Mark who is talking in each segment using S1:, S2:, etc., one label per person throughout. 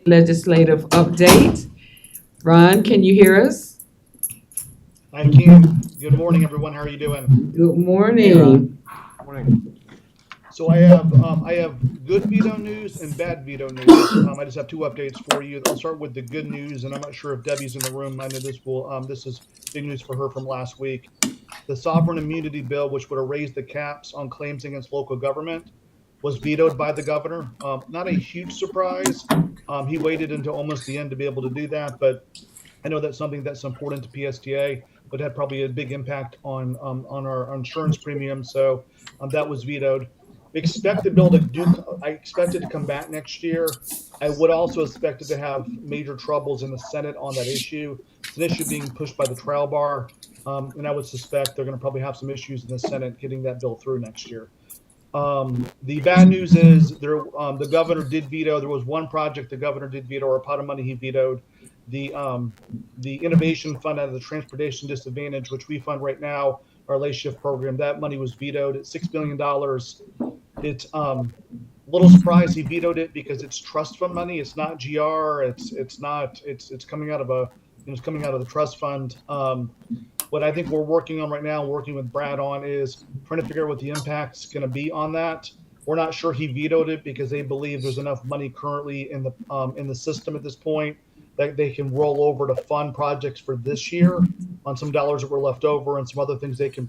S1: legislative update. Ron, can you hear us?
S2: I can. Good morning, everyone. How are you doing?
S1: Good
S3: Hey,
S1: morning.
S3: Ron. Morning.
S2: So I have good veto news and bad veto news. I just have two updates for you. I'll start with the good news, and I'm not sure if Debbie's in the room. I know this is big news for her from last week. The sovereign immunity bill, which would have raised the caps on claims against local government, was vetoed by the governor. Not a huge surprise. He waited until almost the end to be able to do that, but I know that's something that's important to PSTA, but had probably a big impact on our insurance premium. So that was vetoed. We expect the bill to do. I expect it to come back next year. I would also expect it to have major troubles in the Senate on that issue. It's an issue being pushed by the trial bar, and I would suspect they're going to probably have some issues in the Senate getting that bill through next year. The bad news is the governor did veto. There was one project the governor did veto, or a pot of money he vetoed. The innovation fund out of the transportation disadvantage, which we fund right now, our late shift program, that money was vetoed at $6 billion. It's a little surprised he vetoed it because it's trust fund money. It's not GR. It's not. It's coming out of it's coming out of the trust fund. What I think we're working on right now, working with Brad on, is trying to figure out what the impact's going to be on that. We're not sure he vetoed it because they believe there's enough money currently in the system at this point that they can roll over to fund projects for this year on some dollars that were left over, and some other things they can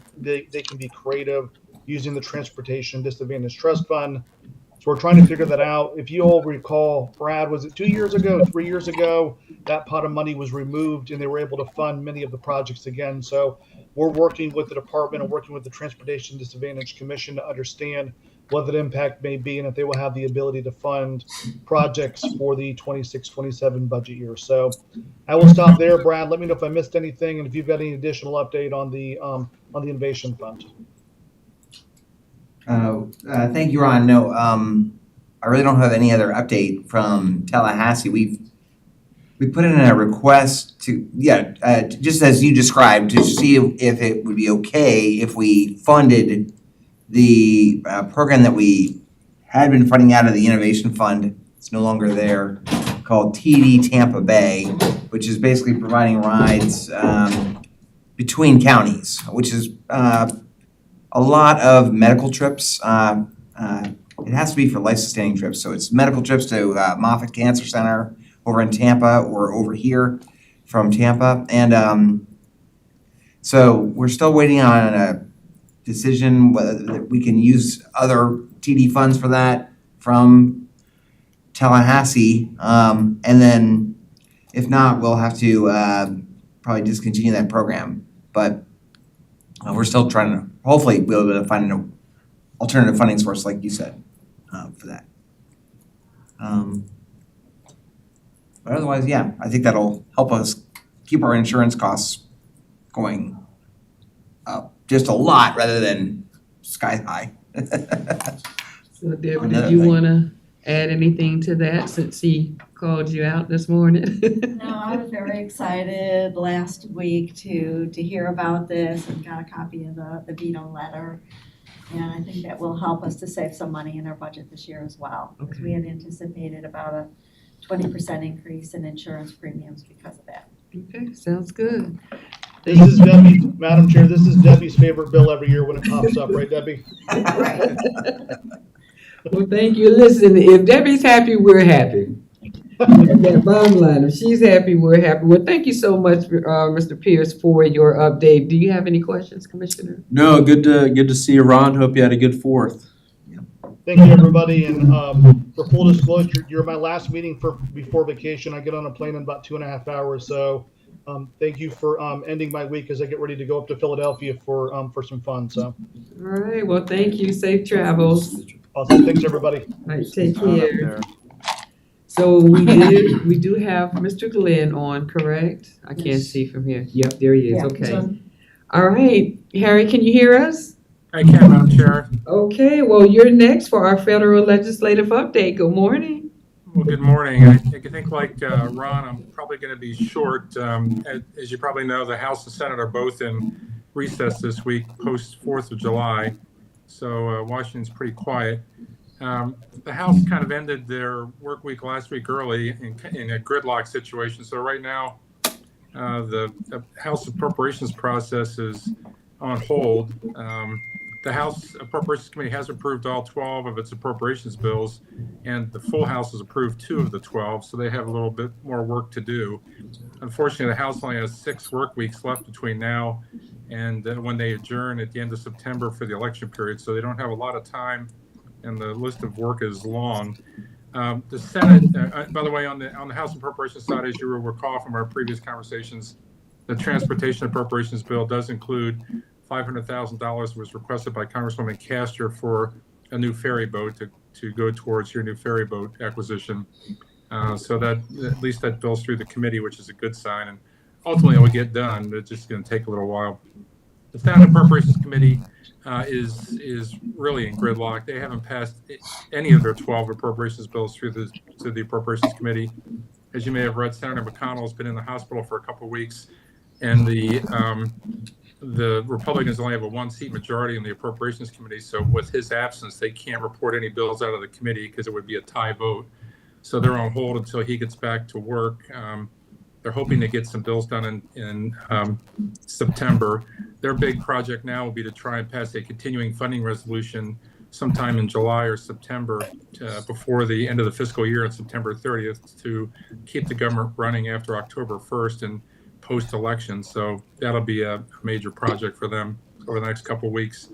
S2: be creative using the transportation disadvantage trust fund. So we're trying to figure that out. If you all recall, Brad, was it 2 years ago, 3 years ago, that pot of money was removed and they were able to fund many of the projects again. So we're working with the department and working with the Transportation Disadvantage Commission to understand what the impact may be and if they will have the ability to fund projects for the 26-27 budget year. So I will stop there, Brad. Let me know if I missed anything and if you've got any additional update on the innovation fund.
S3: Thank you, Ron. No, I really don't have any other update from Tallahassee. We put in a request to, just as you described, to see if it would be okay if we funded the program that we had been funding out of the Innovation Fund. It's no longer there, called TD Tampa Bay, which is basically providing rides between counties, which is a lot of medical trips. It has to be for life-sustaining trips. So it's medical trips to Moffitt Cancer Center over in Tampa or over here from Tampa. And so we're still waiting on a decision whether we can use other TD funds for that from Tallahassee. And then if not, we'll have to probably discontinue that program. But we're still trying to hopefully be able to find an alternative funding source, like you said, for that. But otherwise, yeah, I think that'll help us keep our insurance costs going up just a lot rather than sky high.
S1: So Debbie, did
S3: Another
S1: you
S3: thing.
S1: want to add anything to that since he called you out this morning?
S4: No, I was very excited last week to hear about this and got a copy of the veto letter. And I think that will help us to save some money in our budget this year as well. Because we had anticipated about a 20% increase in insurance premiums because of that.
S1: Okay, sounds good.
S2: This is Debbie, Madam Chair, this is Debbie's favorite bill every year when it pops up, right, Debbie?
S4: Right.
S1: Well, thank you. Listen, if Debbie's happy, we're happy. That bottom line, if she's happy, we're happy. Well, thank you so much, Mr. Pierce, for your update. Do you have any questions, Commissioner?
S5: No, good to see you, Ron. Hope you had a good Fourth.
S2: Thank you, everybody, and for full disclosure, you're my last meeting before vacation. I get on a plane in about 2.5 hours, so thank you for ending my week as I get ready to go up to Philadelphia for some fun. So,
S1: All right, well, thank you. Safe travels.
S2: awesome. Thanks, everybody.
S1: All right, take
S5: Up
S1: care.
S5: there.
S1: So we do have Mr. Glenn on, correct? I can't see from here. Yep, there he is.
S4: Yeah,
S1: Okay.
S4: so-
S1: All right, Harry, can you hear us?
S6: I can, Madam Chair.
S1: Okay, well, you're next for our federal legislative update. Good morning.
S6: Well, good morning. I think like Ron, I'm probably going to be short. As you probably know, the House and Senate are both in recess this week, post 4th of July. So Washington's pretty quiet. The House kind of ended their work week last week early in a gridlock situation. So right now, the House Appropriations process is on hold. The House Appropriations Committee has approved all 12 of its appropriations bills, and the full House has approved 2 of the 12, so they have a little bit more work to do. Unfortunately, the House only has 6 work weeks left between now and when they adjourn at the end of September for the election period, so they don't have a lot of time, and the list of work is long. The Senate, by the way, on the House Appropriations side, as you will recall from our previous conversations, the Transportation Appropriations Bill does include $500,000 was requested by Congresswoman Castor for a new ferry boat to go towards your new ferry boat acquisition. So that at least that bill's through the committee, which is a good sign, and ultimately it will get done. It's just going to take a little while. The Senate Appropriations Committee is really in gridlock. They haven't passed any of their 12 appropriations bills through the Appropriations Committee. As you may have read, Senator McConnell has been in the hospital for a couple of weeks, and the Republicans only have a 1-seat majority in the Appropriations Committee. So with his absence, they can't report any bills out of the committee because it would be a tie vote. So they're on hold until he gets back to work. They're hoping to get some bills done in September. Their big project now will be to try and pass a continuing funding resolution sometime in July or September before the end of the fiscal year on September 30th to keep the government running after October 1st and post-election. So that'll be a major project for them over the next couple of weeks.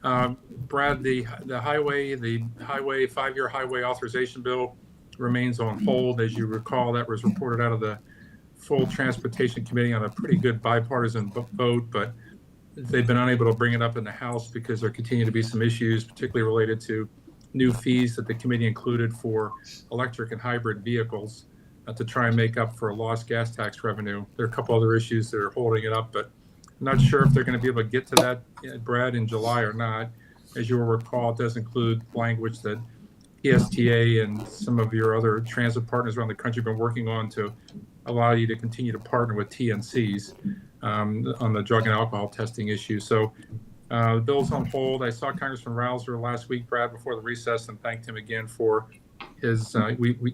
S6: Brad, the highway 5-year highway authorization bill remains on hold. As you recall, that was reported out of the full Transportation Committee on a pretty good bipartisan vote, but they've been unable to bring it up in the House because there continue to be some issues, particularly related to new fees that the committee included for electric and hybrid vehicles to try and make up for lost gas tax revenue. There are a couple other issues that are holding it up, but I'm not sure if they're going to be able to get to that, Brad, in July or not. As you will recall, it does include language that PSTA and some of your other transit partners around the country have been working on to allow you to continue to partner with TNCs on the drug and alcohol testing issue. So the bill's on hold. I saw Congressman Rausser last week, Brad, before the recess, and thanked him again for his,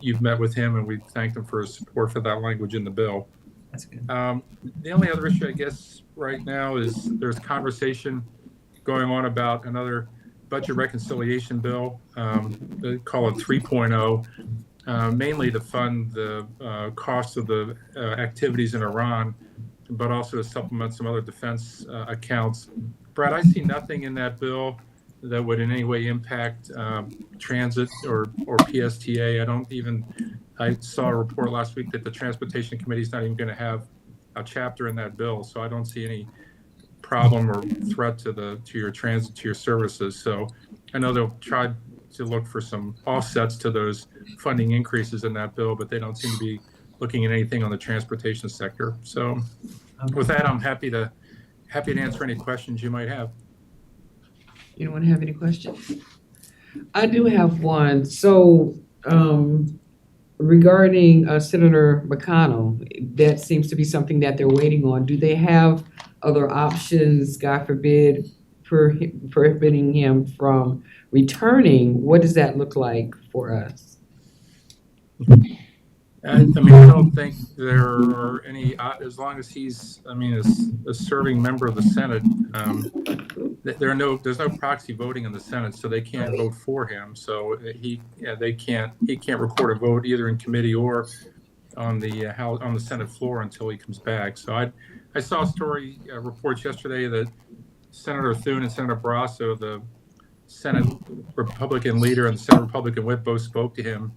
S6: you've met with him, and we thanked him for his support for that language in the bill.
S3: That's good.
S6: The only other issue, I guess, right now is there's conversation going on about another budget reconciliation bill, they call it 3.0, mainly to fund the cost of the activities in Iran, but also to supplement some other defense accounts. Brad, I see nothing in that bill that would in any way impact transit or PSTA. I saw a report last week that the Transportation Committee is not even going to have a chapter in that bill, so I don't see any problem or threat to your transit, to your services. So I know they'll try to look for some offsets to those funding increases in that bill, but they don't seem to be looking at anything on the transportation sector. So with that, I'm happy to answer any questions you might have.
S1: Anyone have any questions? I do have one. So regarding Senator McConnell, that seems to be something that they're waiting on. Do they have other options, God forbid, prohibiting him from returning? What does that look like for us?
S6: I don't think there are any, as long as he's, a serving member of the Senate, there's no proxy voting in the Senate, so they can't vote for him. So he can't record a vote either in committee or on the Senate floor until he comes back. So I saw reports yesterday that Senator Thune and Senator Barrasso, the Senate Republican leader and the Senate Republican whip, both spoke to him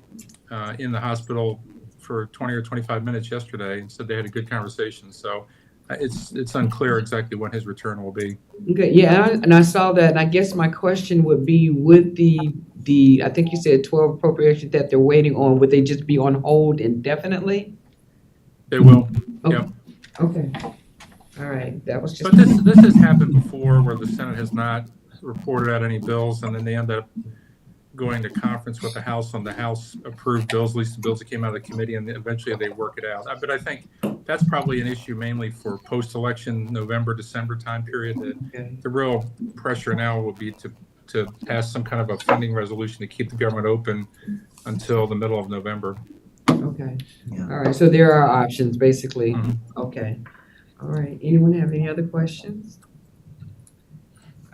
S6: in the hospital for 20 or 25 minutes yesterday and said they had a good conversation. So it's unclear exactly when his return will be.
S1: Okay, yeah, and I saw that, and I guess my question would be, would the I think you said 12 appropriations that they're waiting on, would they just be on hold indefinitely?
S6: They will.
S1: Oh,
S6: Yep.
S1: Okay. All right. That was just.
S6: But this has happened before, where the Senate has not reported out any bills, and then they end up going to conference with the House on the House approved bills, at least the bills that came out of the committee, and eventually they work it out. But I think that's probably an issue mainly for post-election November, December time period. That
S1: Okay.
S6: the real pressure now will be to to pass some kind of a funding resolution to keep the government open until the middle of November.
S1: Okay.
S3: Yeah.
S1: All right, so there are options, basically.
S6: Mhm.
S1: Okay. All right. Anyone have any other questions?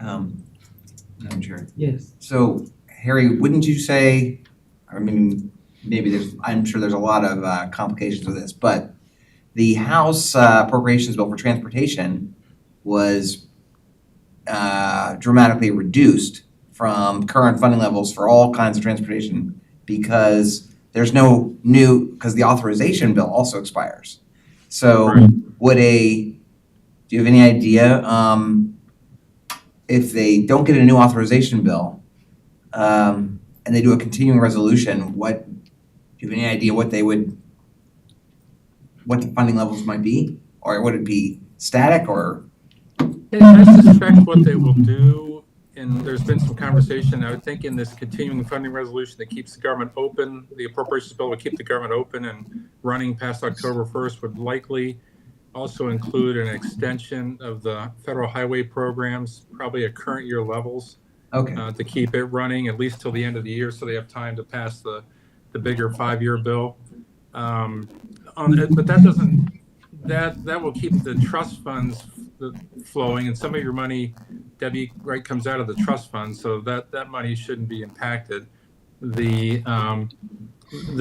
S3: Madam Chair.
S1: Yes.
S3: So, Harry, wouldn't you say, I mean, I'm sure there's a lot of complications with this, but the House appropriations bill for transportation was dramatically reduced from current funding levels for all kinds of transportation because there's no new, because the authorization bill also expires. So
S6: Right.
S3: do you have any idea, if they don't get a new authorization bill, and they do a continuing resolution, do you have any idea what the funding levels might be? Or would it be static or?
S6: I suspect what they will do, and there's been some conversation, I would think in this continuing funding resolution that keeps the government open, the appropriations bill would keep the government open and running past October 1st would likely also include an extension of the federal highway programs, probably at current year levels,
S3: Okay,
S6: to keep it running at least till the end of the year so they have time to pass the bigger 5-year bill. But that will keep the trust funds flowing, and some of your money, Debbie, right, comes out of the trust fund, so that money shouldn't be impacted. The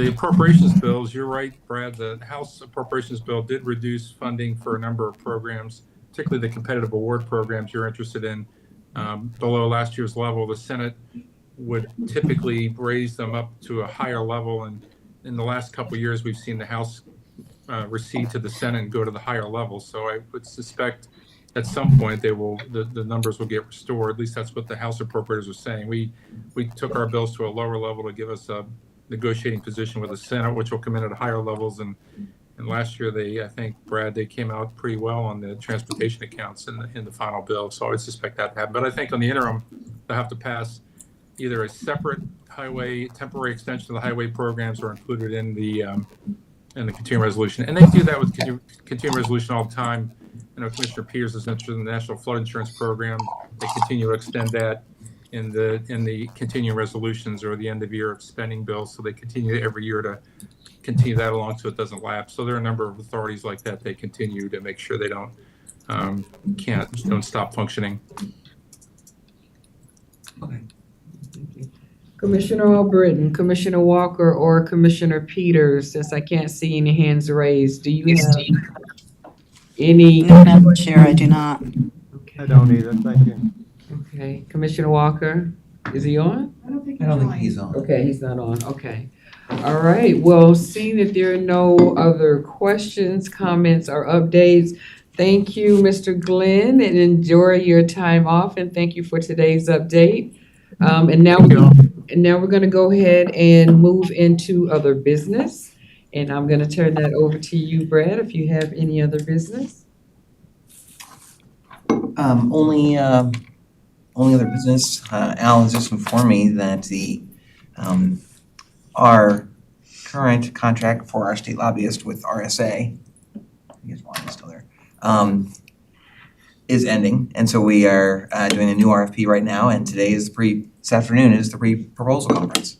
S6: appropriations bills, you're right, Brad, the House appropriations bill did reduce funding for a number of programs, particularly the competitive award programs you're interested in, below last year's level. The Senate would typically raise them up to a higher level, and in the last couple of years, we've seen the House recede to the Senate and go to the higher level. So I would suspect at some point the numbers will get restored. At least that's what the House appropriators are saying. We took our bills to a lower level to give us a negotiating position with the Senate, which will come in at higher levels. And last year I think, Brad, they came out pretty well on the transportation accounts in the final bill. So I would suspect that to happen. But I think on the interim, they'll have to pass either a separate highway temporary extension of the highway programs or included in the continuing resolution. And they do that with continuing resolution all the time. I know Commissioner Peters is interested in the National Flood Insurance Program. They continue to extend that in the continuing resolutions or the end of year spending bills. So they continue every year to continue that along so it doesn't lapse. So there are a number of authorities like that. They continue to make sure they don't stop functioning.
S3: okay.
S1: Commissioner Albritton, Commissioner Walker, or Commissioner Peters, since I can't see any hands raised, do you have any?
S7: No, Madam Chair, I do not.
S1: Okay.
S8: I don't either, thank you.
S1: Okay, Commissioner Walker, is he on?
S4: I don't think
S3: I don't think he's on.
S1: Okay, he's not on, okay. All right, well, seeing that there are no other questions, comments, or updates, thank you, Mr. Glenn, and enjoy your time off, and thank you for today's update. And now we're gonna go ahead and move into other business, and I'm gonna turn that over to you, Brad, if you have any other business.
S3: Only other business, Alan's just informed me that our current contract for our state lobbyist with RSA, I guess Juan's still there, is ending, and so we are doing a new RFP right now, and this afternoon is the pre-proposal conference.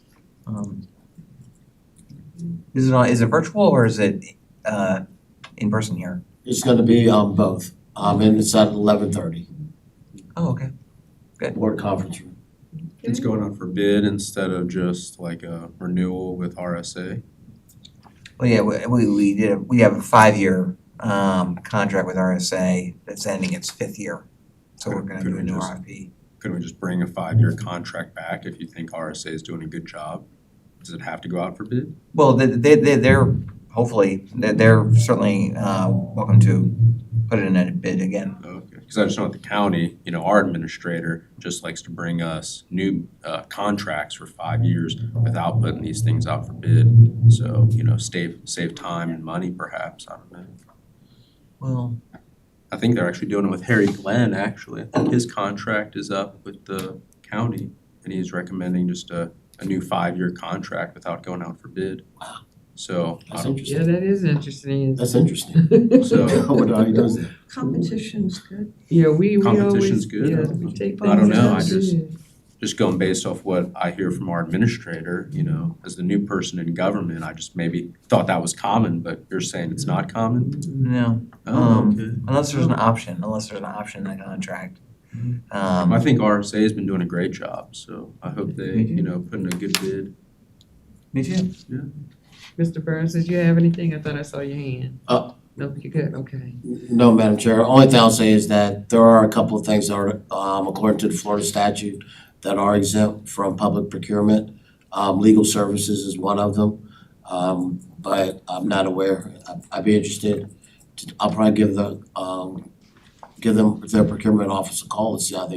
S3: Is it virtual or is it in person here?
S9: It's gonna be both, and it's at 11:30,
S3: Oh, okay.
S9: board conference room.
S5: It's going out for bid instead of just like a renewal with RSA.
S3: Well, yeah, we have a 5-year contract with RSA that's ending its 5th year, so we're gonna do a new RFP.
S5: Couldn't we just bring a 5-year contract back if you think RSA is doing a good job? Does it have to go out for bid?
S3: Well, they're hopefully, they're certainly welcome to put it in a bid again.
S5: Okay, because I just know at the county, our administrator just likes to bring us new contracts for 5 years without putting these things out for bid. So, save time and money perhaps, I don't know.
S3: Well,
S5: I think they're actually doing it with Harry Glenn, actually. I think his contract is up with the county, and he's recommending just a new 5-year contract without going out for bid.
S9: Wow.
S5: So,
S9: That's
S1: Yeah,
S9: interesting.
S1: that is interesting.
S9: That's interesting.
S5: so
S9: How he does that.
S7: Competition's good.
S1: Yeah, we always.
S5: Competition's good.
S1: Yeah, we take
S5: I don't
S1: things
S5: know,
S1: out
S5: I just-
S1: good.
S5: just going based off what I hear from our administrator, you know, as the new person in government, I just maybe thought that was common, but you're saying it's not common?
S3: No,
S5: Oh, okay.
S3: unless there's an option in that contract.
S5: I think RSA has been doing a great job, so I hope they, you know, put in a good bid.
S3: Me too.
S1: Mr. Burns, did you have anything? I thought I saw your hand. No, you good, okay.
S9: No, Madam Chair. Only thing I'll say is that there are a couple of things that are, according to the Florida statute, that are exempt from public procurement. Legal services is one of them, but I'm not aware. I'd be interested. I'll probably give them their procurement office a call and see how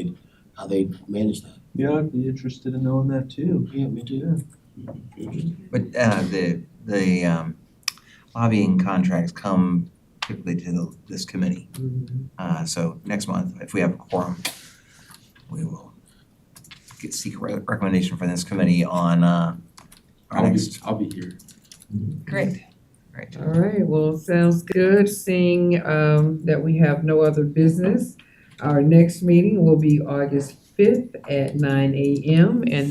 S9: they manage that.
S5: Yeah, I'd be interested in knowing that too.
S9: Yeah, me too.
S3: But the lobbying contracts come typically to this committee. So next month, if we have a quorum, we will seek a recommendation from this committee on our next.
S5: I'll be here.
S3: Great.
S1: All right, well, sounds good. Seeing that we have no other business, our next meeting will be August 5th at 9 a.m. And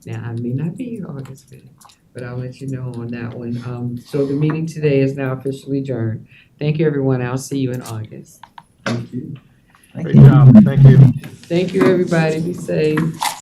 S1: now I may not be here August 5th, but I'll let you know on that one. So the meeting today is now officially adjourned. Thank you, everyone. I'll see you in August.
S5: Thank you.
S6: Great job, thank you.
S1: Thank you, everybody. Be safe.